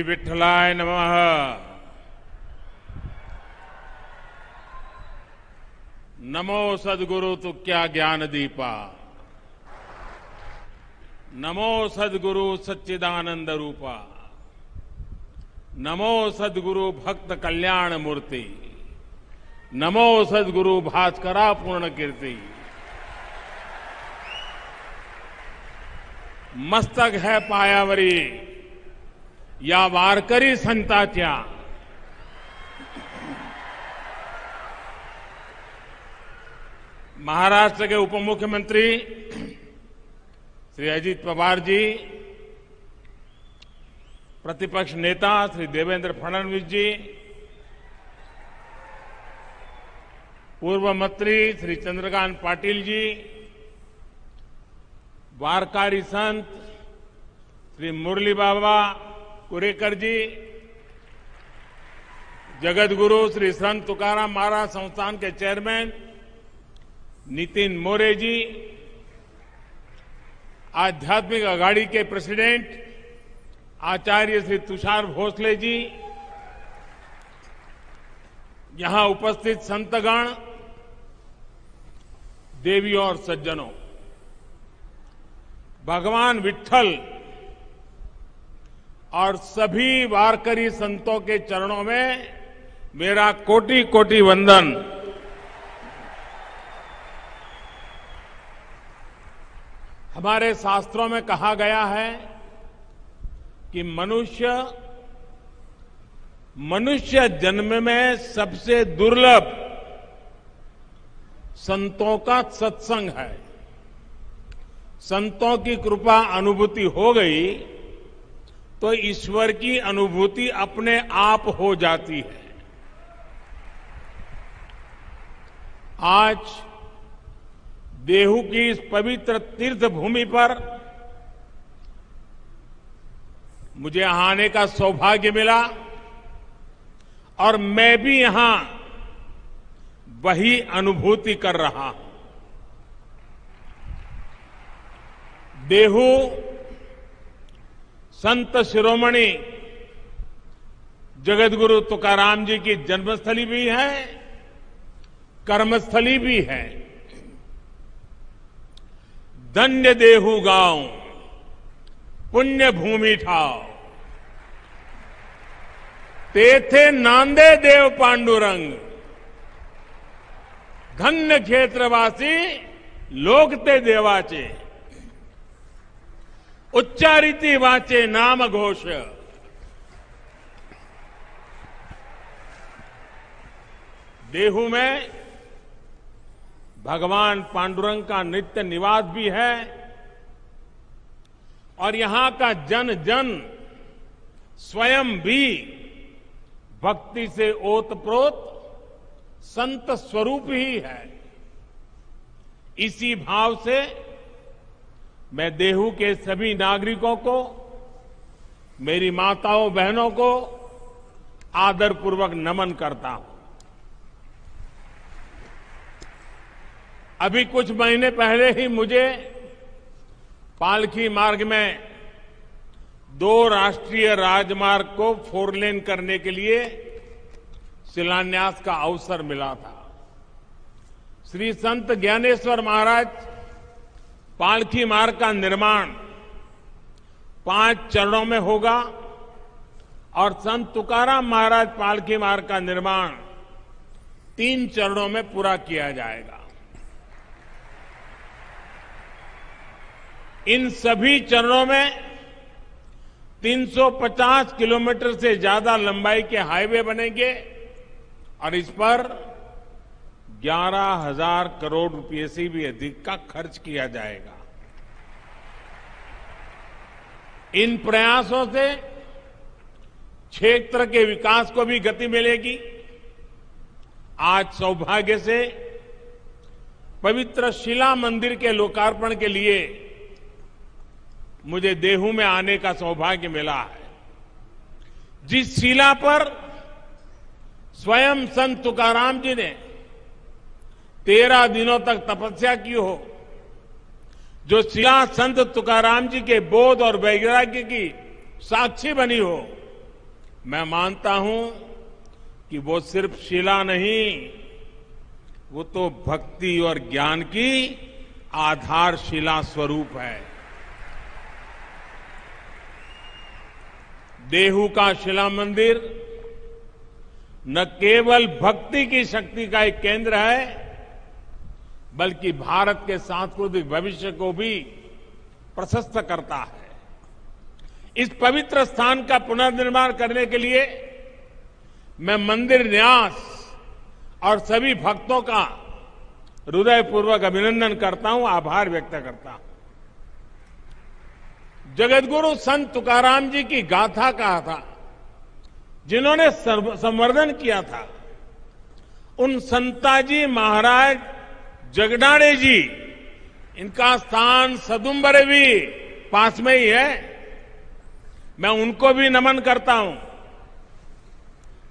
श्री विठ्ठलाय नमः। नमो सद्गुरु तुक्या ज्ञान दीपा। नमो सद्गुरु सच्चिदानंद रूपा। नमो सद्गुरु भक्त कल्याण मूर्ति। नमो सद्गुरु भास्करा पूर्ण कीर्ति। मस्तक है पायावरी या वारकरी संताच्या। महाराष्ट्र के उप मुख्यमंत्री श्री अजित पवार जी, प्रतिपक्ष नेता श्री देवेंद्र फडणवीस जी, पूर्व मंत्री श्री चंद्रकांत पाटिल जी, वारकरी संत श्री मुरली बाबा कुरेकर जी, जगत गुरु श्री संत तुकाराम महाराज संस्थान के चेयरमैन नितिन मोरे जी, आध्यात्मिक अघाड़ी के प्रेसिडेंट आचार्य श्री तुषार भोसले जी, यहां उपस्थित संतगण, देवियों और सज्जनों, भगवान विट्ठल और सभी वारकरी संतों के चरणों में मेरा कोटि कोटि वंदन। हमारे शास्त्रों में कहा गया है कि मनुष्य जन्म में सबसे दुर्लभ संतों का सत्संग है। संतों की कृपा अनुभूति हो गई तो ईश्वर की अनुभूति अपने आप हो जाती है। आज देहू की इस पवित्र तीर्थ भूमि पर मुझे यहां आने का सौभाग्य मिला और मैं भी यहां वही अनुभूति कर रहा हूं। देहू संत शिरोमणि जगतगुरु तुकाराम जी की जन्मस्थली भी है, कर्मस्थली भी है। धन्य देहू गांव पुण्य भूमि ठाव, तेथे नांदे देव पांडुरंग। धन्य क्षेत्रवासी लोकते देवाचे, उच्चारिती वाचे नाम घोष। देहू में भगवान पांडुरंग का नित्य निवास भी है और यहां का जन जन स्वयं भी भक्ति से ओतप्रोत संत स्वरूप ही है। इसी भाव से मैं देहू के सभी नागरिकों को, मेरी माताओं बहनों को आदरपूर्वक नमन करता हूं। अभी कुछ महीने पहले ही मुझे पालकी मार्ग में 2 राष्ट्रीय राजमार्ग को 4 लेन करने के लिए शिलान्यास का अवसर मिला था। श्री संत ज्ञानेश्वर महाराज पालकी मार्ग का निर्माण 5 चरणों में होगा और संत तुकाराम महाराज पालकी मार्ग का निर्माण 3 चरणों में पूरा किया जाएगा। इन सभी चरणों में 350 किलोमीटर से ज्यादा लंबाई के हाईवे बनेंगे और इस पर 11,000 करोड़ रुपए से भी अधिक का खर्च किया जाएगा। इन प्रयासों से क्षेत्र के विकास को भी गति मिलेगी। आज सौभाग्य से पवित्र शिला मंदिर के लोकार्पण के लिए मुझे देहू में आने का सौभाग्य मिला है। जिस शिला पर स्वयं संत तुकाराम जी ने 13 दिनों तक तपस्या की हो, जो शिला संत तुकाराम जी के बोध और वैराग्य की साक्षी बनी हो, मैं मानता हूं कि वो सिर्फ शिला नहीं, वो तो भक्ति और ज्ञान की आधारशिला स्वरूप है। देहू का शिला मंदिर न केवल भक्ति की शक्ति का एक केंद्र है, बल्कि भारत के सांस्कृतिक भविष्य को भी प्रशस्त करता है। इस पवित्र स्थान का पुनर्निर्माण करने के लिए मैं मंदिर न्यास और सभी भक्तों का हृदयपूर्वक अभिनंदन करता हूं, आभार व्यक्त करता हूं। जगतगुरु संत तुकाराम जी की गाथा कहा था, जिन्होंने संवर्धन किया था, उन संताजी महाराज जगडाणे जी, इनका स्थान सदुम्बरे भी पास में ही है। मैं उनको भी नमन करता हूं।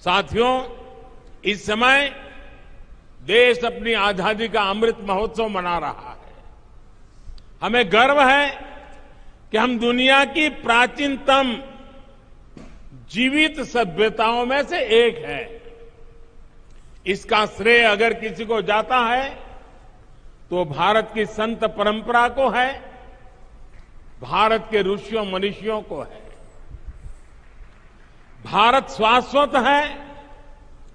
साथियों, इस समय देश अपनी आजादी का अमृत महोत्सव मना रहा है। हमें गर्व है कि हम दुनिया की प्राचीनतम जीवित सभ्यताओं में से एक है। इसका श्रेय अगर किसी को जाता है तो भारत की संत परंपरा को है, भारत के ऋषियों मनीषियों को है। भारत शाश्वत है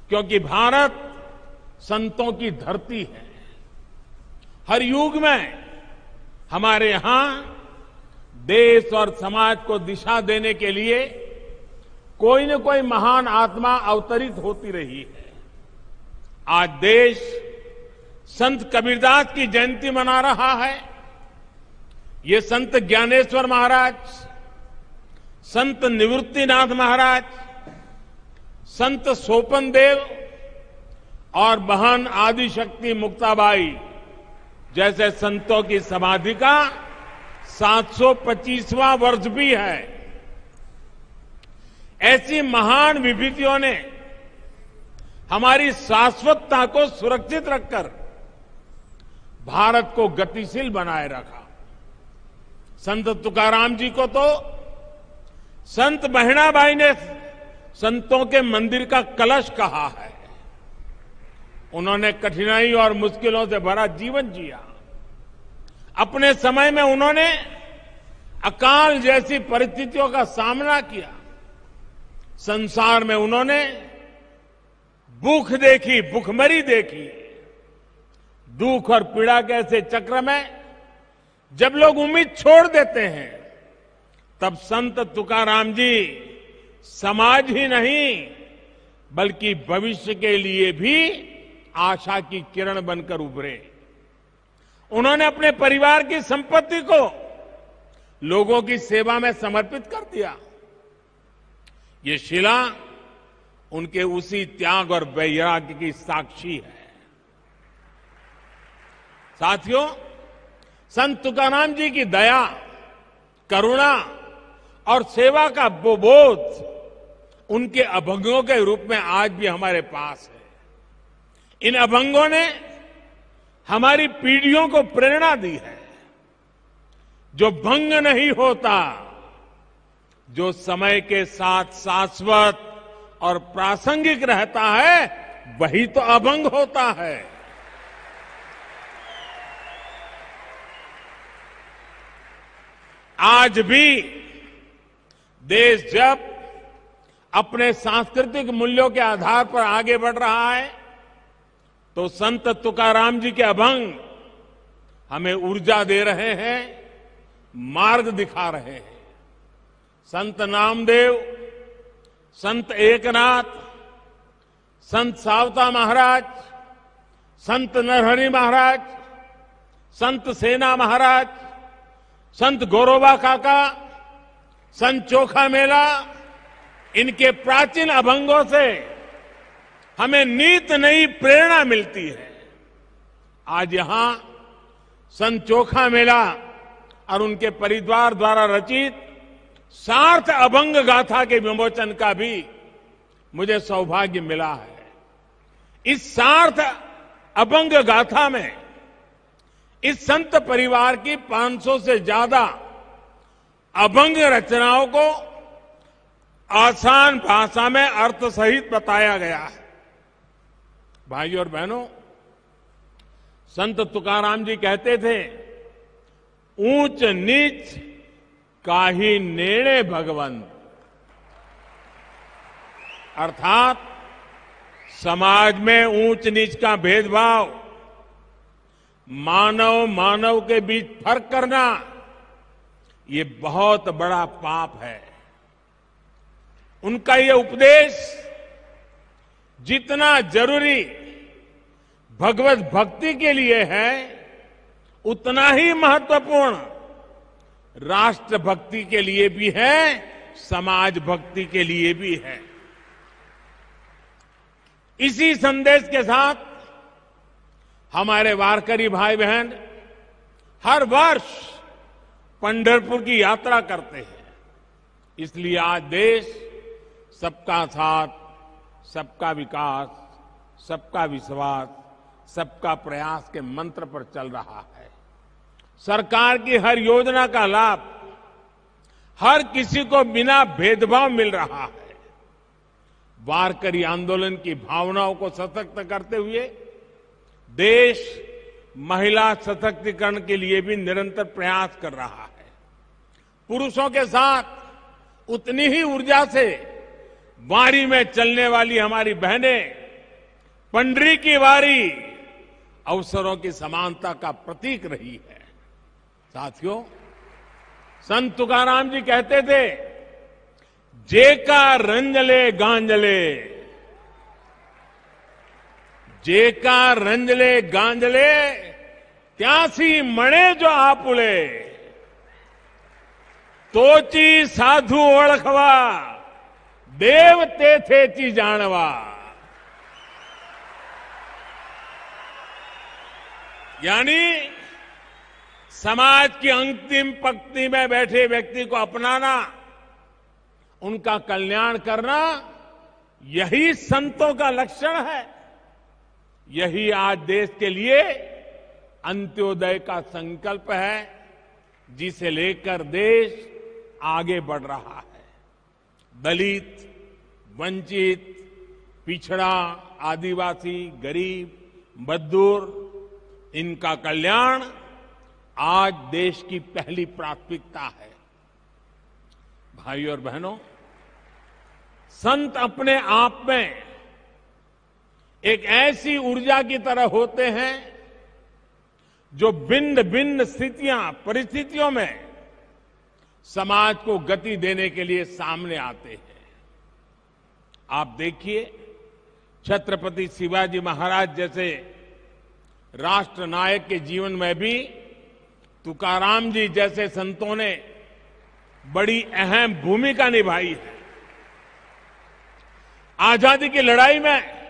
क्योंकि भारत संतों की धरती है। हर युग में हमारे यहां देश और समाज को दिशा देने के लिए कोई न कोई महान आत्मा अवतरित होती रही है। आज देश संत कबीरदास की जयंती मना रहा है। ये संत ज्ञानेश्वर महाराज, संत निवृत्तिनाथ महाराज, संत सोपन देव और बहन आदिशक्ति मुक्ताबाई जैसे संतों की समाधि का 725वां वर्ष भी है। ऐसी महान विभूतियों ने हमारी शाश्वतता को सुरक्षित रखकर भारत को गतिशील बनाए रखा। संत तुकाराम जी को तो संत बहनाबाई ने संतों के मंदिर का कलश कहा है। उन्होंने कठिनाई और मुश्किलों से भरा जीवन जिया। अपने समय में उन्होंने अकाल जैसी परिस्थितियों का सामना किया। संसार में उन्होंने भूख देखी, भूखमरी देखी। दुख और पीड़ा के ऐसे चक्र में जब लोग उम्मीद छोड़ देते हैं, तब संत तुकाराम जी समाज ही नहीं बल्कि भविष्य के लिए भी आशा की किरण बनकर उभरे। उन्होंने अपने परिवार की संपत्ति को लोगों की सेवा में समर्पित कर दिया। ये शिला उनके उसी त्याग और वैराग्य की साक्षी है। साथियों, संत तुकाराम जी की दया, करुणा और सेवा का बोध उनके अभंगों के रूप में आज भी हमारे पास है। इन अभंगों ने हमारी पीढ़ियों को प्रेरणा दी है। जो भंग नहीं होता, जो समय के साथ शाश्वत और प्रासंगिक रहता है, वही तो अभंग होता है। आज भी देश जब अपने सांस्कृतिक मूल्यों के आधार पर आगे बढ़ रहा है, तो संत तुकाराम जी के अभंग हमें ऊर्जा दे रहे हैं, मार्ग दिखा रहे हैं। संत नामदेव, संत एकनाथ, संत सावता महाराज, संत नरहरि महाराज, संत सेना महाराज, संत गौरोबा काका, संत चोखा मेला, इनके प्राचीन अभंगों से हमें नित नई प्रेरणा मिलती है। आज यहां संत चोखा मेला और उनके परिवार द्वारा रचित सार्थ अभंग गाथा के विमोचन का भी मुझे सौभाग्य मिला है। इस सार्थ अभंग गाथा में इस संत परिवार की 500 से ज्यादा अभंग रचनाओं को आसान भाषा में अर्थ सहित बताया गया है। भाइयों और बहनों, संत तुकाराम जी कहते थे, ऊंच नीच काहि नेणे भगवंत, अर्थात समाज में ऊंच नीच का भेदभाव, मानव मानव के बीच फर्क करना, ये बहुत बड़ा पाप है। उनका ये उपदेश जितना जरूरी भगवत भक्ति के लिए है, उतना ही महत्वपूर्ण राष्ट्र भक्ति के लिए भी है, समाज भक्ति के लिए भी है। इसी संदेश के साथ हमारे वारकरी भाई बहन हर वर्ष पंढरपुर की यात्रा करते हैं। इसलिए आज देश सबका साथ, सबका विकास, सबका विश्वास, सबका प्रयास के मंत्र पर चल रहा है। सरकार की हर योजना का लाभ हर किसी को बिना भेदभाव मिल रहा है। वारकरी आंदोलन की भावनाओं को सशक्त करते हुए देश महिला सशक्तिकरण के लिए भी निरंतर प्रयास कर रहा है। पुरुषों के साथ उतनी ही ऊर्जा से वारी में चलने वाली हमारी बहनें पंडरी की वारी अवसरों की समानता का प्रतीक रही है। साथियों, संत तुकाराम जी कहते थे, जेका रंजले गांजले, जेका रंजले गांजले, त्यासी मणे जो आपुले, तोची साधु ओळखवा, देव तेथेची जाणवा। यानी समाज की अंतिम पंक्ति में बैठे व्यक्ति को अपनाना, उनका कल्याण करना, यही संतों का लक्षण है। यही आज देश के लिए अंत्योदय का संकल्प है, जिसे लेकर देश आगे बढ़ रहा है। दलित, वंचित, पिछड़ा, आदिवासी, गरीब, मजदूर, इनका कल्याण आज देश की पहली प्राथमिकता है। भाइयों और बहनों, संत अपने आप में एक ऐसी ऊर्जा की तरह होते हैं जो भिन्न भिन्न स्थितियां, परिस्थितियों में समाज को गति देने के लिए सामने आते हैं। आप देखिए, छत्रपति शिवाजी महाराज जैसे राष्ट्र नायक के जीवन में भी तुकाराम जी जैसे संतों ने बड़ी अहम भूमिका निभाई है। आजादी की लड़ाई में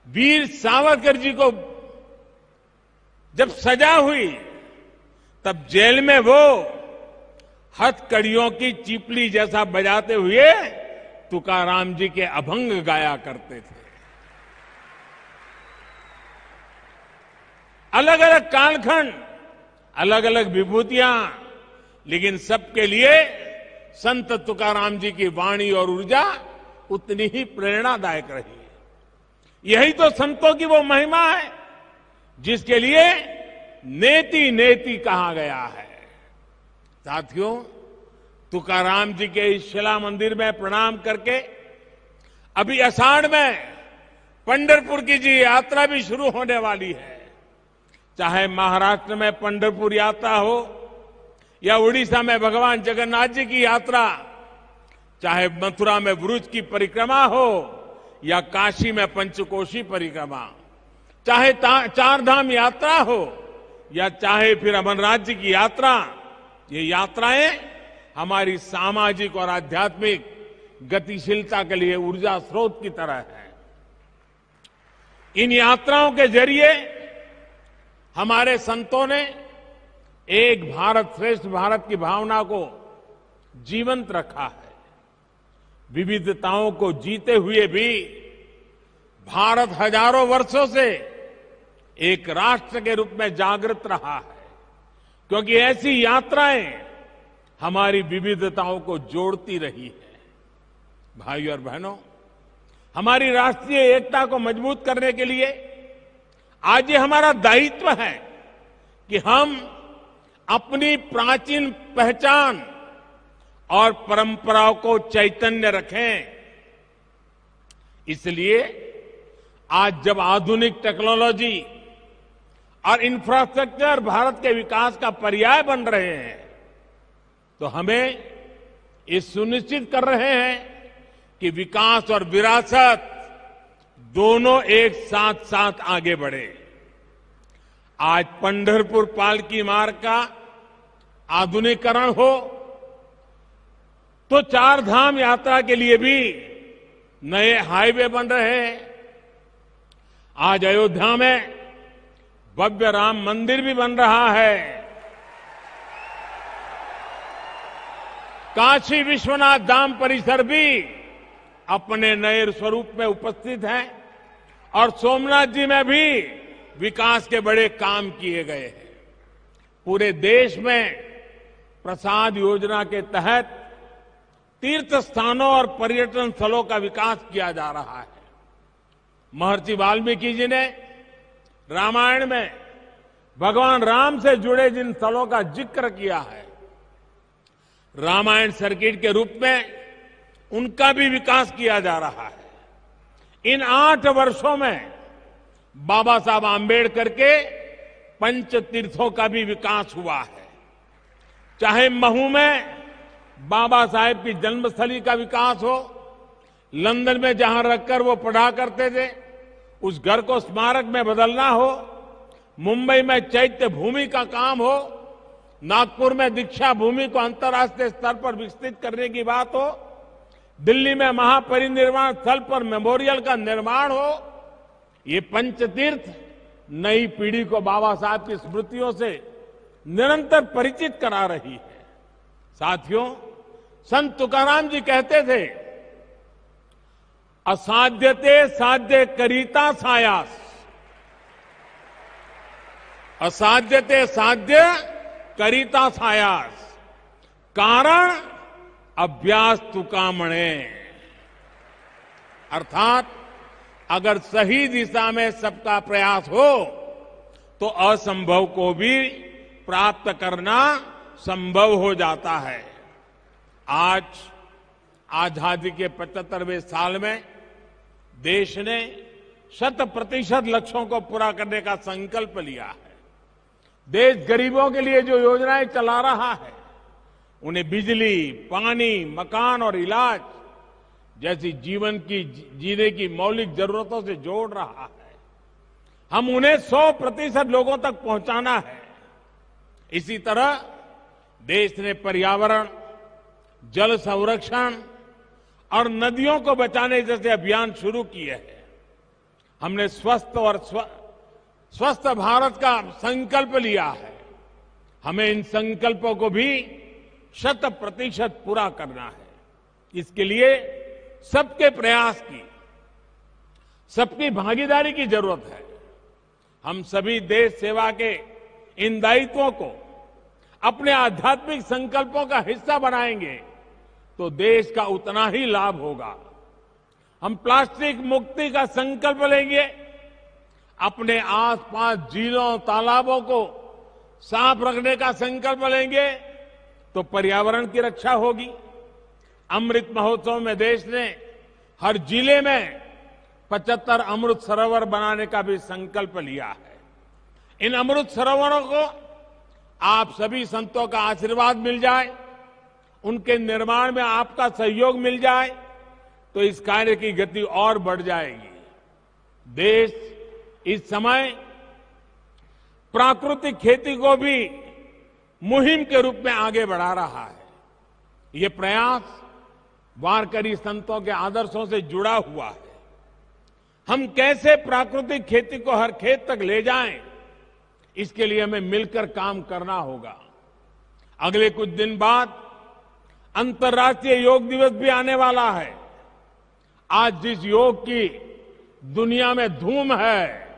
वीर सावरकर जी को जब सजा हुई, तब जेल में वो हथकड़ियों की चीपली जैसा बजाते हुए तुकाराम जी के अभंग गाया करते थे। अलग अलग कालखंड, अलग अलग विभूतियां, लेकिन सबके लिए संत तुकाराम जी की वाणी और ऊर्जा उतनी ही प्रेरणादायक रही है। यही तो संतों की वो महिमा है जिसके लिए नेति नेति कहा गया है। साथियों, तुकाराम जी के इस शिला मंदिर में प्रणाम करके अभी आषाढ़ में पंढरपुर की जी यात्रा भी शुरू होने वाली है। चाहे महाराष्ट्र में पंढरपुर यात्रा हो या उड़ीसा में भगवान जगन्नाथ जी की यात्रा, चाहे मथुरा में व्रज की परिक्रमा हो या काशी में पंचकोशी परिक्रमा, चाहे चार धाम यात्रा हो या चाहे फिर अमरनाथ जी की यात्रा, ये यात्राएं हमारी सामाजिक और आध्यात्मिक गतिशीलता के लिए ऊर्जा स्रोत की तरह है। इन यात्राओं के जरिए हमारे संतों ने एक भारत श्रेष्ठ भारत की भावना को जीवंत रखा है। विविधताओं को जीते हुए भी भारत हजारों वर्षों से एक राष्ट्र के रूप में जागृत रहा है, क्योंकि ऐसी यात्राएं हमारी विविधताओं को जोड़ती रही है। भाइयों और बहनों, हमारी राष्ट्रीय एकता को मजबूत करने के लिए आज ये हमारा दायित्व है कि हम अपनी प्राचीन पहचान और परंपराओं को चैतन्य रखें। इसलिए आज जब आधुनिक टेक्नोलॉजी और इंफ्रास्ट्रक्चर भारत के विकास का पर्याय बन रहे हैं, तो हमें ये सुनिश्चित कर रहे हैं कि विकास और विरासत दोनों एक साथ साथ आगे बढ़े। आज पंढरपुर पालकी मार्ग का आधुनिकीकरण हो तो चार धाम यात्रा के लिए भी नए हाईवे बन रहे हैं। आज अयोध्या में भव्य राम मंदिर भी बन रहा है। काशी विश्वनाथ धाम परिसर भी अपने नए स्वरूप में उपस्थित है और सोमनाथ जी में भी विकास के बड़े काम किए गए हैं। पूरे देश में प्रसाद योजना के तहत तीर्थ स्थानों और पर्यटन स्थलों का विकास किया जा रहा है। महर्षि वाल्मीकि जी ने रामायण में भगवान राम से जुड़े जिन स्थलों का जिक्र किया है, रामायण सर्किट के रूप में उनका भी विकास किया जा रहा है। इन 8 वर्षों में बाबा साहब आंबेडकर के पंच तीर्थों का भी विकास हुआ है। चाहे महू में बाबा साहेब की जन्मस्थली का विकास हो, लंदन में जहां रखकर वो पढ़ा करते थे उस घर को स्मारक में बदलना हो, मुंबई में चैत्य भूमि का काम हो, नागपुर में दीक्षा भूमि को अंतर्राष्ट्रीय स्तर पर विकसित करने की बात हो, दिल्ली में महापरिनिर्वाण स्थल पर मेमोरियल का निर्माण हो, ये पंचतीर्थ नई पीढ़ी को बाबा साहब की स्मृतियों से निरंतर परिचित करा रही है। साथियों, संत तुकाराम जी कहते थे, असाध्यते साध्य करीता सायास, असाध्यते साध्य करीता सायास, कारण अभ्यास तुकामणे। अर्थात अगर सही दिशा में सबका प्रयास हो तो असंभव को भी प्राप्त करना संभव हो जाता है। आज आजादी के 75वें साल में देश ने 100% लक्ष्यों को पूरा करने का संकल्प लिया है। देश गरीबों के लिए जो योजनाएं चला रहा है, उन्हें बिजली, पानी, मकान और इलाज जैसी जीवन की जीने की मौलिक जरूरतों से जोड़ रहा है। हम उन्हें 100% लोगों तक पहुंचाना है। इसी तरह देश ने पर्यावरण, जल संरक्षण और नदियों को बचाने जैसे अभियान शुरू किए हैं। हमने स्वस्थ भारत का संकल्प लिया है। हमें इन संकल्पों को भी 100% पूरा करना है। इसके लिए सबके प्रयास की, सबकी भागीदारी की जरूरत है। हम सभी देश सेवा के इन दायित्वों को अपने आध्यात्मिक संकल्पों का हिस्सा बनाएंगे तो देश का उतना ही लाभ होगा। हम प्लास्टिक मुक्ति का संकल्प लेंगे, अपने आसपास झीलों, तालाबों को साफ रखने का संकल्प लेंगे तो पर्यावरण की रक्षा होगी। अमृत महोत्सव में देश ने हर जिले में 75 अमृत सरोवर बनाने का भी संकल्प लिया है। इन अमृत सरोवरों को आप सभी संतों का आशीर्वाद मिल जाए, उनके निर्माण में आपका सहयोग मिल जाए तो इस कार्य की गति और बढ़ जाएगी। देश इस समय प्राकृतिक खेती को भी मुहिम के रूप में आगे बढ़ा रहा है। ये प्रयास वारकरी संतों के आदर्शों से जुड़ा हुआ है। हम कैसे प्राकृतिक खेती को हर खेत तक ले जाएं, इसके लिए हमें मिलकर काम करना होगा। अगले कुछ दिन बाद अंतर्राष्ट्रीय योग दिवस भी आने वाला है। आज जिस योग की दुनिया में धूम है,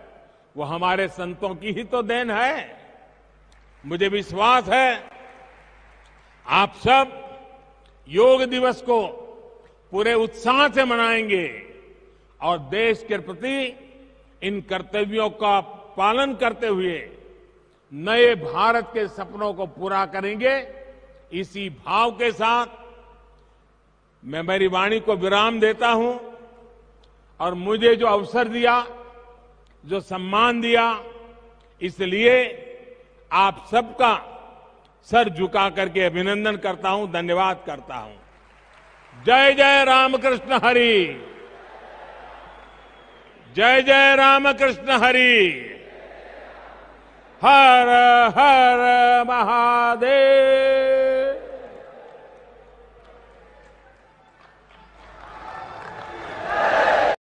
वो हमारे संतों की ही तो देन है। मुझे विश्वास है आप सब योग दिवस को पूरे उत्साह से मनाएंगे और देश के प्रति इन कर्तव्यों का पालन करते हुए नए भारत के सपनों को पूरा करेंगे। इसी भाव के साथ मैं मेरी वाणी को विराम देता हूं और मुझे जो अवसर दिया, जो सम्मान दिया, इसलिए आप सबका सर झुका करके अभिनंदन करता हूं, धन्यवाद करता हूं। जय जय रामकृष्ण हरि, जय जय रामकृष्ण हरि, हर हर महादेव।